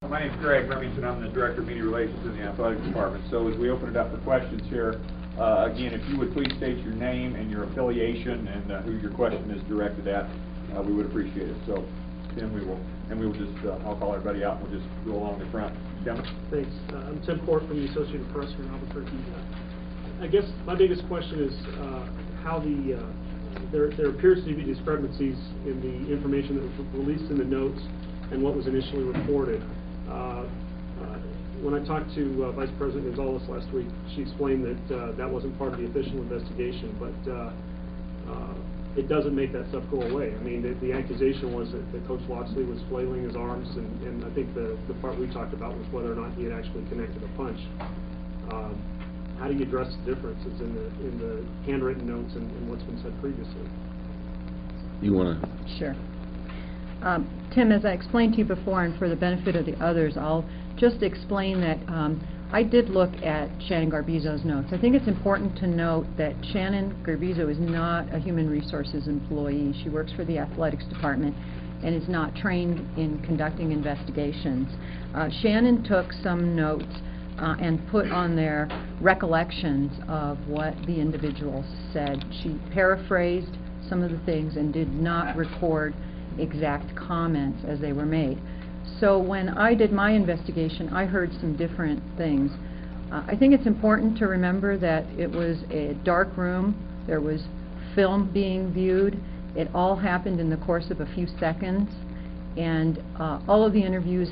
My name is Greg Remington. I'm the Director of Media Relations in the Athletics Department. So as we open it up for questions here, again, if you would please state your name and your affiliation and who your question is directed at, we would appreciate it. So, Tim, we will just, I'll call everybody out and we'll just go along the front. Tim? Thanks. I'm Tim Port from the Associated Press here in Albuquerque. I guess my biggest question is how there appears to be discrepancies in the information that was released in the notes and what was initially reported. When I talked to Vice President Gonzalez last week, she explained that that wasn't part of the official investigation, but it doesn't make that stuff go away. I mean, the accusation was that Coach Locksley was flailing his arms, and I think the part we talked about was whether or not he had actually connected a punch. How do you address the differences in the handwritten notes and what's been said previously? You want to? Sure. Tim, as I explained to you before, and for the benefit of the others, I'll just explain that I did look at Shannon Garbizo's notes. I think it's important to note that Shannon Garbizo is not a human resources employee. She works for the athletics department and is not trained in conducting investigations. Shannon took some notes and put on there recollections of what the individual said. She paraphrased some of the things and did not record exact comments as they were made. So when I did my investigation, I heard some different things. I think it's important to remember that it was a dark room. There was film being viewed. It all happened in the course of a few seconds, and all of the interviews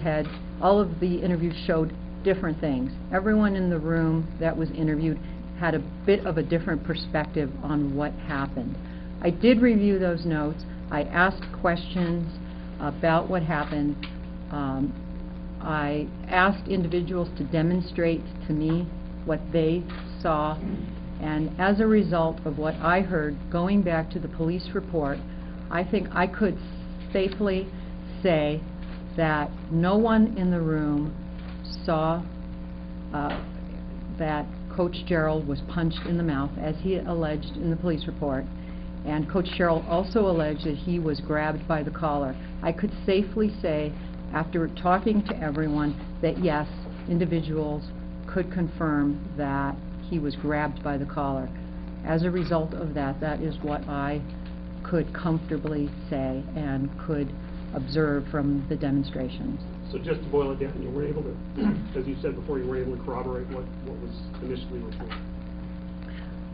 showed different things. Everyone in the room that was interviewed had a bit of a different perspective on what happened. I did review those notes. I asked questions about what happened. I asked individuals to demonstrate to me what they saw, and as a result of what I heard, going back to the police report, I think I could safely say that no one in the room saw that Coach Gerald was punched in the mouth, as he alleged in the police report, and Coach Gerald also alleged that he was grabbed by the collar. I could safely say, after talking to everyone, that yes, individuals could confirm that he was grabbed by the collar. As a result of that, that is what I could comfortably say and could observe from the demonstrations. So just to boil it down, you were able to, as you said before, you were able to corroborate what was initially reported?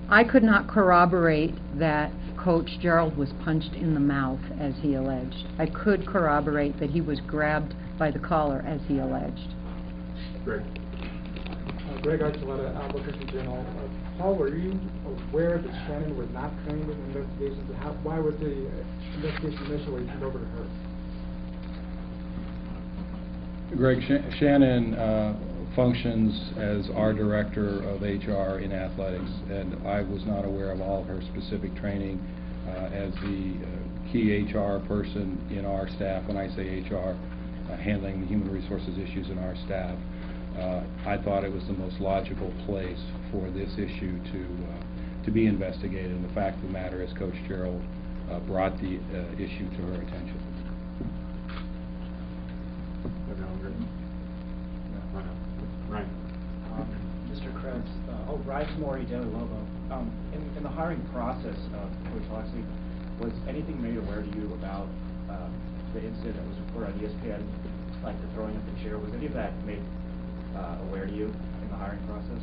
I could not corroborate that Coach Gerald was punched in the mouth, as he alleged. I could corroborate that he was grabbed by the collar, as he alleged. Greg. Greg Archuleta, Albuquerque Journal. Paul, were you aware that Shannon was not trained in investigations? Why was the investigation initially turned over to her? Greg, Shannon functions as our director of HR in athletics, and I was not aware of all of her specific training as the key HR person in our staff. When I say HR, handling the human resources issues in our staff, I thought it was the most logical place for this issue to be investigated, and the fact of the matter is Coach Gerald brought the issue to her attention. Right. Mr. Krebs, Bryce Morey, Daily Lobo. In the hiring process of Coach Locksley, was anything made aware to you about the incident that was reported on ESPN, like the throwing of the chair? Was any of that made aware to you in the hiring process?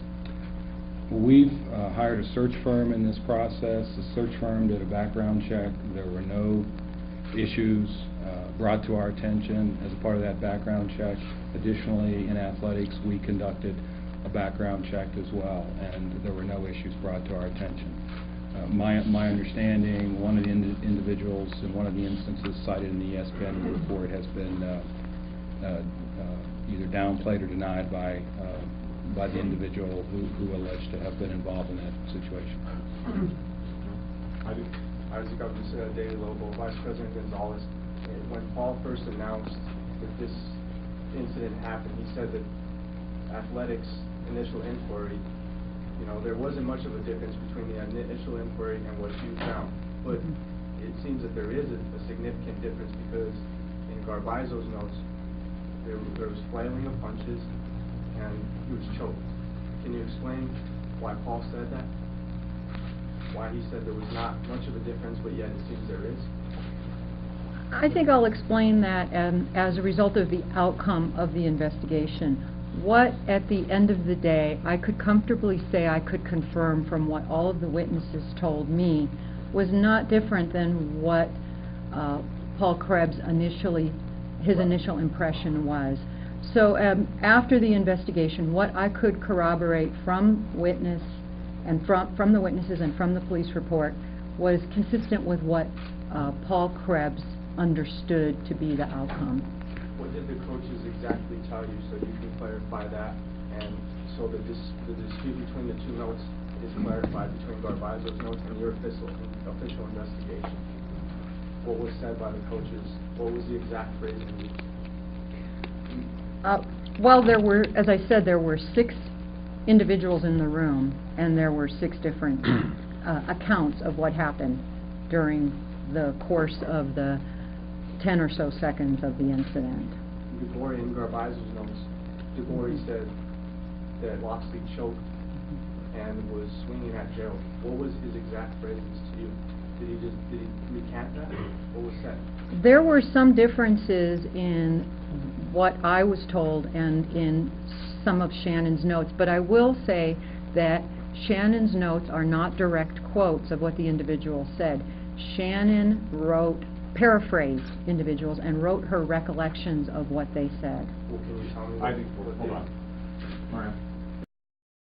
We've hired a search firm in this process. The search firm did a background check. There were no issues brought to our attention as a part of that background check. Additionally, in athletics, we conducted a background check as well, and there were no issues brought to our attention. My understanding, one of the individuals in one of the instances cited in the ESPN report has been either downplayed or denied by the individual who alleged to have been involved in that situation. Isaac Upton, Daily Lobo, Vice President Gonzalez. When Paul first announced that this incident happened, he said that athletics initial inquiry, there wasn't much of a difference between the initial inquiry and what you found. But it seems that there is a significant difference, because in Garbizo's notes, there was flailing of punches, and he was choked. Can you explain why Paul said that? Why he said there was not much of a difference, but yet it seems there is? I think I'll explain that as a result of the outcome of the investigation. What, at the end of the day, I could comfortably say I could confirm from what all of the witnesses told me was not different than what Paul Krebs his initial impression was. So after the investigation, what I could corroborate from witness and from the witnesses and from the police report was consistent with what Paul Krebs understood to be the outcome. What did the coaches exactly tell you, so you can clarify that, and so that the dispute between the two notes is clarified between Garbizo's notes and your official investigation? What was said by the coaches? What was the exact phrasing used? Well, as I said, there were 6 individuals in the room, and there were 6 different accounts of what happened during the course of the 10 or so seconds of the incident. DeGore in Garbizo's notes, DeGore said that Locksley choked and was swinging at Gerald. What was his exact phrases to you? Did he recant that? What was said? There were some differences in what I was told and in some of Shannon's notes, but I will say that Shannon's notes are not direct quotes of what the individual said. Shannon paraphrased individuals and wrote her recollections of what they said. Well, can you tell me Hold on. Maria.